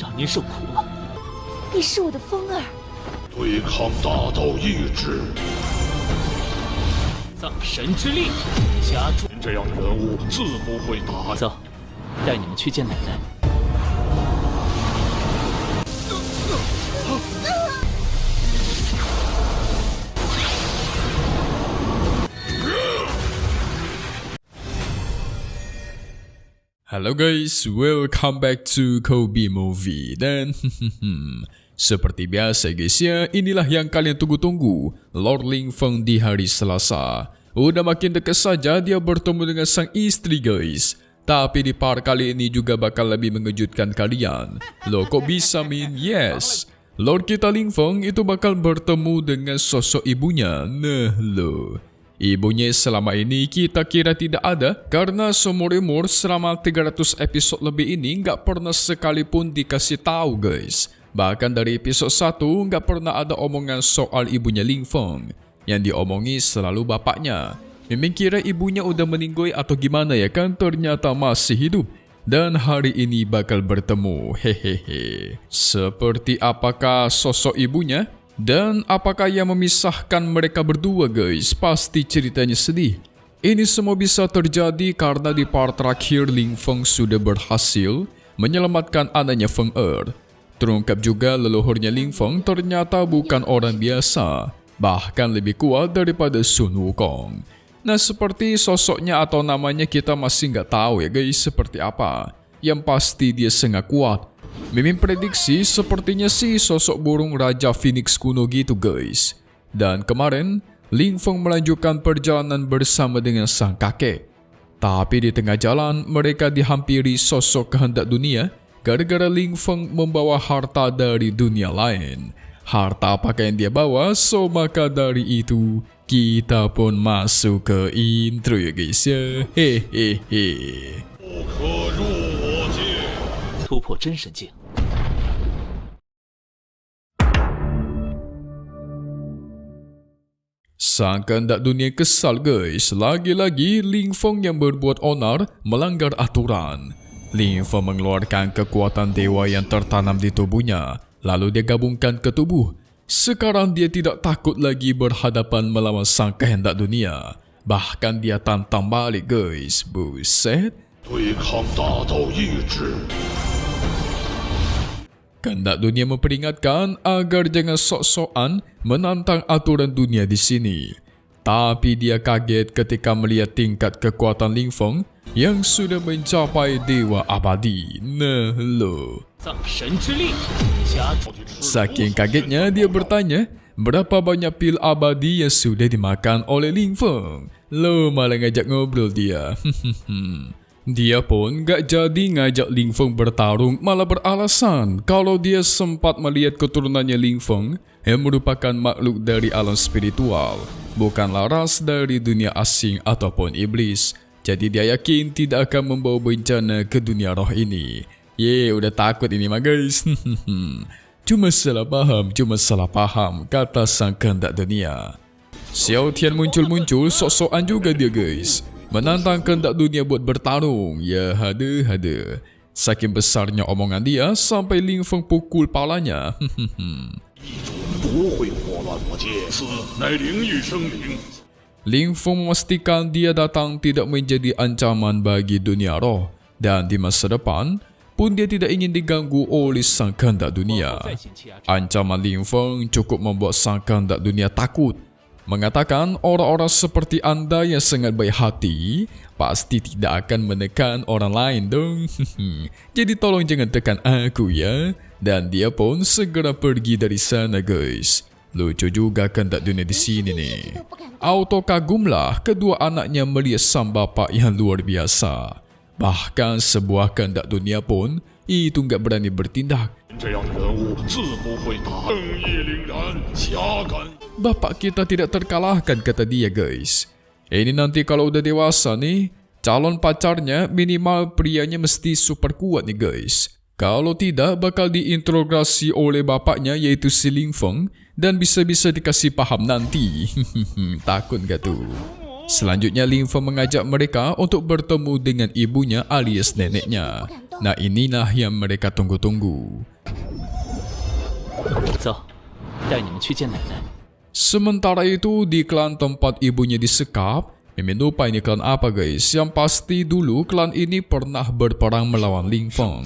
让您受苦了。你是我的风儿，对抗大道意志。葬神之力，加注。您这样的人物自不会答。走，带你们去见奶奶。Hello guys, welcome back to Kobe Movie. Dan seperti biasa guys ya, inilah yang kalian tunggu-tunggu, Lord Ling Feng di hari Selasa. Udah makin dekat saja dia bertemu dengan sang istri guys. Tapi di part kali ini juga bakal lebih mengejutkan kalian. Loh kok bisa Min? Yes, Lord kita Ling Feng itu bakal bertemu dengan sosok ibunya. Nah loh, ibunya selama ini kita kira tidak ada karena seumur-umur selama 300 episode lebih ini nggak pernah sekalipun dikasih tahu guys. Bahkan dari episode 1 nggak pernah ada omongan soal ibunya Ling Feng. Yang diomongi selalu bapaknya. Memang kira ibunya udah meninggoy atau gimana ya kan, ternyata masih hidup. Dan hari ini bakal bertemu, hehehe. Seperti apakah sosok ibunya? Dan apakah yang memisahkan mereka berdua guys? Pasti ceritanya sedih. Ini semua bisa terjadi karena di part terakhir Ling Feng sudah berhasil menyelamatkan anaknya Feng Er. Terungkap juga leluhurnya Ling Feng ternyata bukan orang biasa, bahkan lebih kuat daripada Sun Wukong. Nah seperti sosoknya atau namanya kita masih nggak tahu ya guys seperti apa. Yang pasti dia sangat kuat. Mimin prediksi sepertinya sih sosok burung Raja Phoenix kuno gitu guys. Dan kemarin Ling Feng melanjutkan perjalanan bersama dengan sang kakek. Tapi di tengah jalan mereka dihampiri sosok kehendak dunia gara-gara Ling Feng membawa harta dari dunia lain. Harta apakah yang dia bawa? So maka dari itu kita pun masuk ke intro ya guys ya. Hehehe. 不可入我界。突破真神境。 Sang kehendak dunia kesal guys. Lagi-lagi Ling Feng yang berbuat onar melanggar aturan. Ling Feng mengeluarkan kekuatan dewa yang tertanam di tubuhnya. Lalu dia gabungkan ke tubuh. Sekarang dia tidak takut lagi berhadapan melawan sang kehendak dunia. Bahkan dia tantang balik guys. Buset. 对抗大道意志。 Kehendak dunia memperingatkan agar jangan sok-sokan menantang aturan dunia di sini. Tapi dia kaget ketika melihat tingkat kekuatan Ling Feng yang sudah mencapai dewa abadi. Nah loh. 葬神之力，加注。 Saking kagetnya dia bertanya, berapa banyak pil abadi yang sudah dimakan oleh Ling Feng? Loh malah ngajak ngobrol dia. Dia pun gak jadi ngajak Ling Feng bertarung, malah beralasan kalau dia sempat melihat keturunannya Ling Feng yang merupakan makhluk dari alam spiritual, bukanlah ras dari dunia asing ataupun iblis. Jadi dia yakin tidak akan membawa bencana ke dunia roh ini. Udah takut ini mah guys. Cuma salah paham, kata sang kehendak dunia. Xiao Tian muncul-muncul sok-sokan juga dia guys. Menantang kehendak dunia buat bertarung. Ya hade. Saking besarnya omongan dia sampai Ling Feng pukul palanya. 不会祸乱我界，此乃灵域生灵。 Ling Feng memastikan dia datang tidak menjadi ancaman bagi dunia roh. Dan di masa depan pun dia tidak ingin diganggu oleh sang kehendak dunia. Ancaman Ling Feng cukup membuat sang kehendak dunia takut. Mengatakan orang-orang seperti anda yang sangat baik hati pasti tidak akan menekan orang lain dong. Jadi tolong jangan tekan aku ya. Dan dia pun segera pergi dari sana guys. Lucu juga kehendak dunia di sini nih. Auto kagumlah kedua anaknya melihat sang bapak yang luar biasa. Bahkan sebuah kehendak dunia pun itu nggak berani bertindak. 这样的人物自不会答。正义凛然，侠敢。 Bapak kita tidak terkalahkan kata dia guys. Ini nanti kalau udah dewasa nih, calon pacarnya minimal prianya mesti super kuat nih guys. Kalau tidak bakal diinterogasi oleh bapaknya yaitu si Ling Feng dan bisa-bisa dikasih paham nanti. Takut gak tuh? Selanjutnya Ling Feng mengajak mereka untuk bertemu dengan ibunya alias neneknya. 动。 Nah inilah yang mereka tunggu-tunggu. 走，带你们去见奶奶。 Sementara itu di klan tempat ibunya disekap, Mimin lupa ini klan apa guys. Yang pasti dulu klan ini pernah berperang melawan Ling Feng.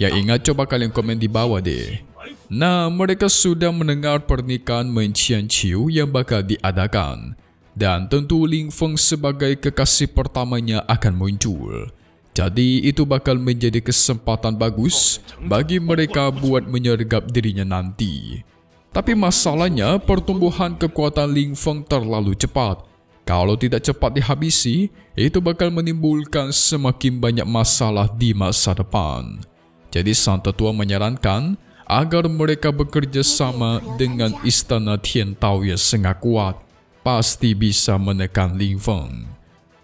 Ya ingat, coba kalian komen di bawah deh. Nah mereka sudah mendengar pernikahan Mencian Ciu yang bakal diadakan. Dan tentu Ling Feng sebagai kekasih pertamanya akan muncul. Jadi itu bakal menjadi kesempatan bagus bagi mereka buat menyergap dirinya nanti. Tapi masalahnya pertumbuhan kekuatan Ling Feng terlalu cepat. Kalau tidak cepat dihabisi, itu bakal menimbulkan semakin banyak masalah di masa depan. Jadi sang tetua menyarankan agar mereka bekerja sama dengan istana Tian Tao yang sangat kuat. Pasti bisa menekan Ling Feng.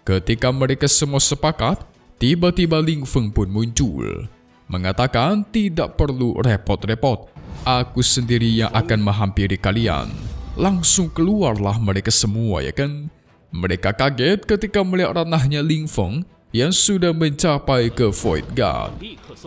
Ketika mereka semua sepakat, tiba-tiba Ling Feng pun muncul. Mengatakan tidak perlu repot-repot. Aku sendiri yang akan menghampiri kalian. Langsung keluarlah mereka semua ya kan. Mereka kaget ketika melihat ranahnya Ling Feng yang sudah mencapai ke Void God.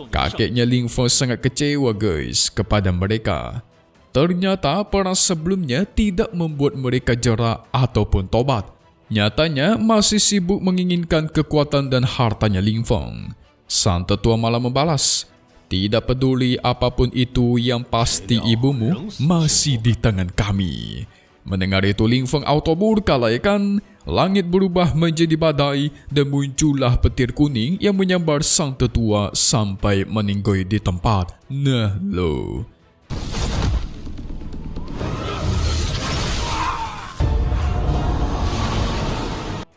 Kakeknya Ling Feng sangat kecewa guys kepada mereka. Ternyata perang sebelumnya tidak membuat mereka jerak ataupun tobat. Nyatanya masih sibuk menginginkan kekuatan dan hartanya Ling Feng. Sang tetua malah membalas, tidak peduli apapun itu, yang pasti ibumu masih di tangan kami. Mendengar itu Ling Feng auto murka lah ya kan. Langit berubah menjadi badai dan muncullah petir kuning yang menyambar sang tetua sampai meninggoy di tempat. Nah lo.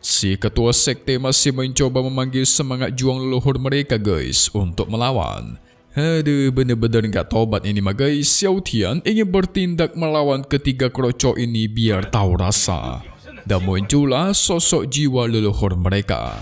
Si ketua sekte masih mencoba memanggil semangat juang leluhur mereka guys untuk melawan. Aduh, bener-bener gak tobat ini mah guys. Xiao Tian ingin bertindak melawan ketiga kerocok ini biar tahu rasa. Dan muncullah sosok jiwa leluhur mereka.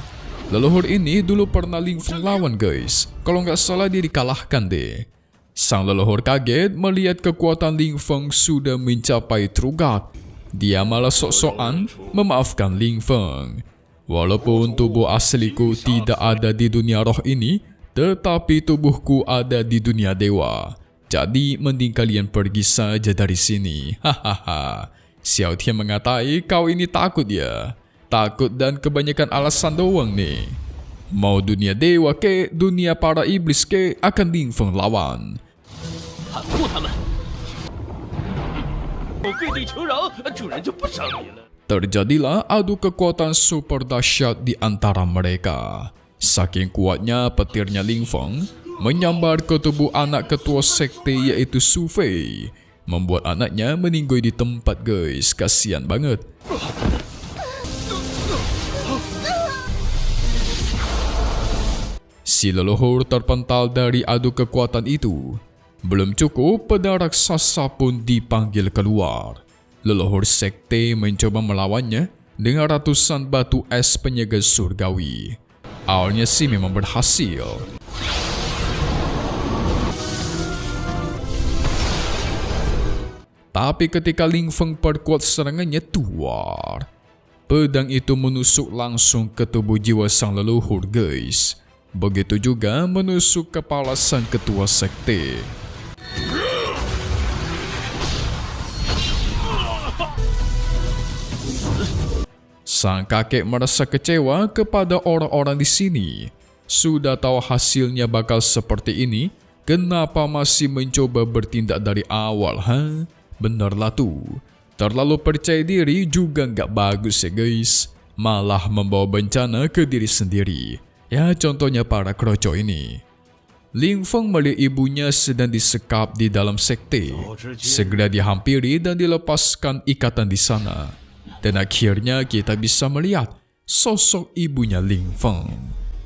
Leluhur ini dulu pernah Ling Feng lawan guys. Kalau gak salah dia dikalahkan deh. Sang leluhur kaget melihat kekuatan Ling Feng sudah mencapai True God. Dia malah sok-sokan memaafkan Ling Feng. Walaupun tubuh asliku tidak ada di dunia roh ini, tetapi tubuhku ada di dunia dewa. Jadi mending kalian pergi saja dari sini. Hahaha. Xiao Tian mengatai, kau ini takut ya. Takut dan kebanyakan alasan doang nih. Mau dunia dewa ke, dunia para iblis ke, akan Ling Feng lawan. 喊护他们！我跪地求饶，主人就不伤你了。 Terjadilah adu kekuatan super dahsyat di antara mereka. Saking kuatnya petirnya Ling Feng menyambar ke tubuh anak ketua sekte yaitu Su Fei, membuat anaknya meninggoy di tempat guys. Kasian banget. Si leluhur terpental dari adu kekuatan itu. Belum cukup, pedang raksasa pun dipanggil keluar. Leluhur sekte mencoba melawannya dengan ratusan batu es penjaga surgawi. Awalnya sih memang berhasil. Tapi ketika Ling Feng perkuat serangannya tuar, pedang itu menusuk langsung ke tubuh jiwa sang leluhur guys. Begitu juga menusuk kepala sang ketua sekte. Sang kakek merasa kecewa kepada orang-orang di sini. Sudah tahu hasilnya bakal seperti ini, kenapa masih mencoba bertindak dari awal, ha? Benarlah tuh. Terlalu percaya diri juga nggak bagus ya guys. Malah membawa bencana ke diri sendiri. Ya contohnya para kroco ini. Ling Feng melihat ibunya sedang disekap di dalam sekte. Segera dihampiri dan dilepaskan ikatan di sana. Dan akhirnya kita bisa melihat sosok ibunya Ling Feng.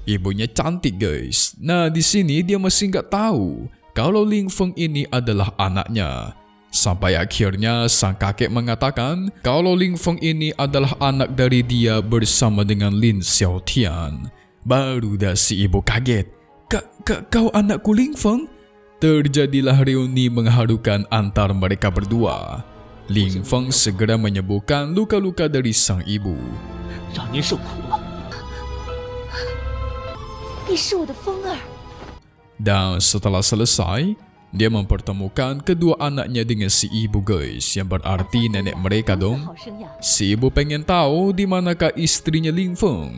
Ibunya cantik guys. Nah di sini dia masih nggak tahu kalau Ling Feng ini adalah anaknya. Sampai akhirnya sang kakek mengatakan kalau Ling Feng ini adalah anak dari dia bersama dengan Lin Xiao Tian. Baru dah si ibu kaget. Kau anakku Ling Feng? Terjadilah reuni mengharukan antar mereka berdua. Ling Feng segera menyembuhkan luka-luka dari sang ibu. 让您受苦了。你是我的风儿。Dan setelah selesai, dia mempertemukan kedua anaknya dengan si ibu guys, yang berarti nenek mereka 如此 dong. 好生养， Si ibu pengen tahu di manakah istrinya Ling Feng.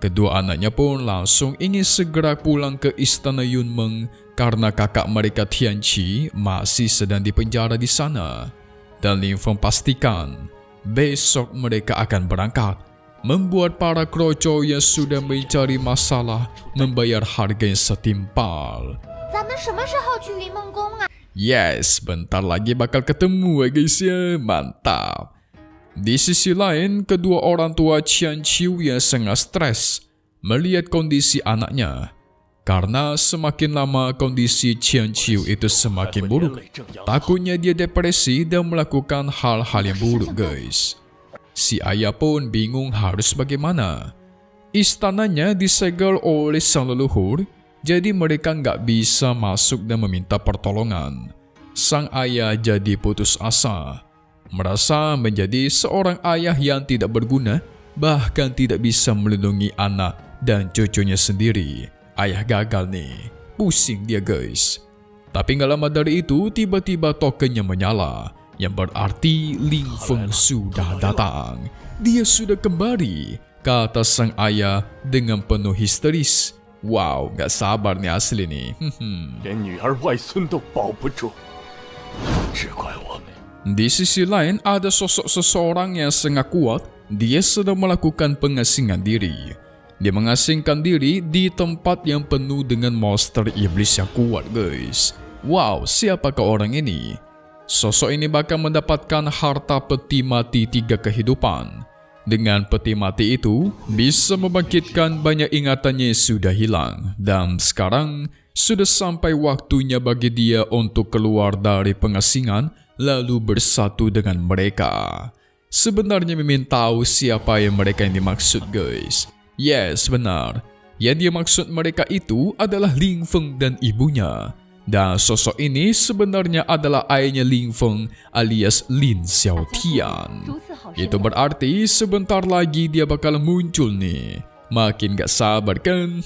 Kedua anaknya pun langsung ingin segera pulang ke istana Yunmeng karena kakak mereka Tianqi masih sedang dipenjara di sana. Dan Ling Feng pastikan besok mereka akan berangkat, membuat para kroco yang sudah mencari masalah membayar harga yang setimpal. 咱们什么时候去云梦宫啊？ Yes, bentar lagi bakal ketemu ya guys ya, mantap. Di sisi lain, kedua orang tua Qian Qiu yang sangat stres melihat kondisi anaknya. Karena semakin lama kondisi Qian Qiu itu semakin buruk, takutnya dia depresi dan melakukan hal-hal yang buruk guys. Si ayah pun bingung harus bagaimana. Istananya disegel oleh sang leluhur, jadi mereka nggak bisa masuk dan meminta pertolongan. Sang ayah jadi putus asa, merasa menjadi seorang ayah yang tidak berguna, bahkan tidak bisa melindungi anak dan cucunya sendiri. Ayah gagal nih, pusing dia guys. Tapi nggak lama dari itu tiba-tiba tokennya menyala, yang berarti Ling Feng sudah datang. Dia sudah kembali, kata sang ayah dengan penuh histeris. Wow, gak sabar nih asli nih. 连女儿外孙都保不住，只怪我们。 Di sisi lain ada sosok seseorang yang sangat kuat. Dia sedang melakukan pengasingan diri. Dia mengasingkan diri di tempat yang penuh dengan monster iblis yang kuat guys. Wow, siapakah orang ini? Sosok ini bakal mendapatkan harta peti mati 3 kehidupan. Dengan peti mati itu, bisa membangkitkan banyak ingatannya yang sudah hilang. Dan sekarang, sudah sampai waktunya bagi dia untuk keluar dari pengasingan, lalu bersatu dengan mereka. Sebenarnya Mimin tahu siapa yang mereka yang dimaksud guys. Yes, benar. Yang dia maksud mereka itu adalah Ling Feng dan ibunya. Dan sosok ini sebenarnya adalah ayahnya Ling Feng alias Lin Xiaotian. 如此好生 Itu 养， berarti sebentar lagi dia bakal muncul nih. Makin gak sabar kan?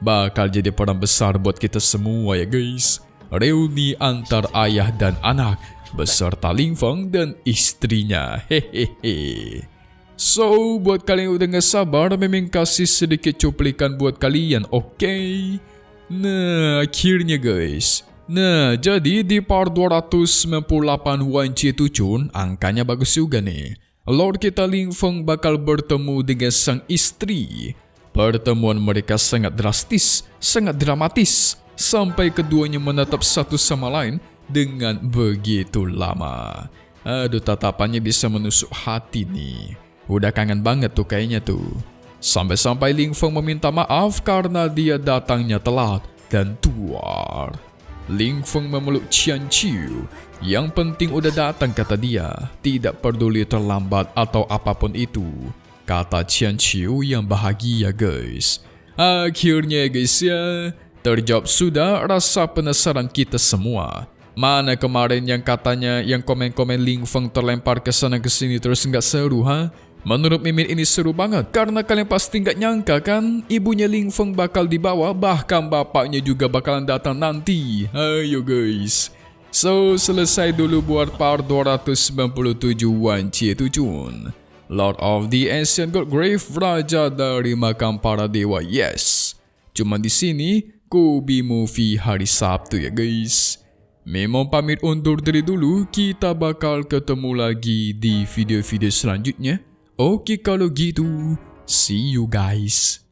Bakal jadi peran besar buat kita semua ya guys. Reuni antar ayah dan anak beserta Ling Feng dan istrinya. Hehehe. So, buat kalian yang udah gak sabar, Mimin kasih sedikit cuplikan buat kalian, oke? Nah, akhirnya guys. Nah, jadi di part 298 Wan Jie Tuchun, angkanya bagus juga nih. Lord kita Ling Feng bakal bertemu dengan sang istri. Pertemuan mereka sangat drastis, sangat dramatis, sampai keduanya menatap satu sama lain dengan begitu lama. Aduh, tatapannya bisa menusuk hati nih. Udah kangen banget tuh kayaknya tuh. Sampai-sampai Ling Feng meminta maaf karena dia datangnya telat dan tuar. Ling Feng memeluk Qian Qiu. Yang penting udah datang kata dia. Tidak peduli terlambat atau apapun itu, kata Qian Qiu yang bahagia guys. Akhirnya guys ya, terjawab sudah rasa penasaran kita semua. Mana kemarin yang katanya yang komen-komen Ling Feng terlempar ke sana ke sini terus nggak seru ha? Menurut Mimin ini seru banget karena kalian pasti nggak nyangka kan ibunya Ling Feng bakal dibawa, bahkan bapaknya juga bakalan datang nanti. Ayo guys. So selesai dulu buat part 297 Wan Jie Tuchun, Lord of the Ancient God Grave, Raja dari Makam Para Dewa. Yes, cuma di sini Kobe Movie hari Sabtu ya guys. Memang pamit undur diri dulu, kita bakal ketemu lagi di video-video selanjutnya. Oke kalau gitu, see you guys.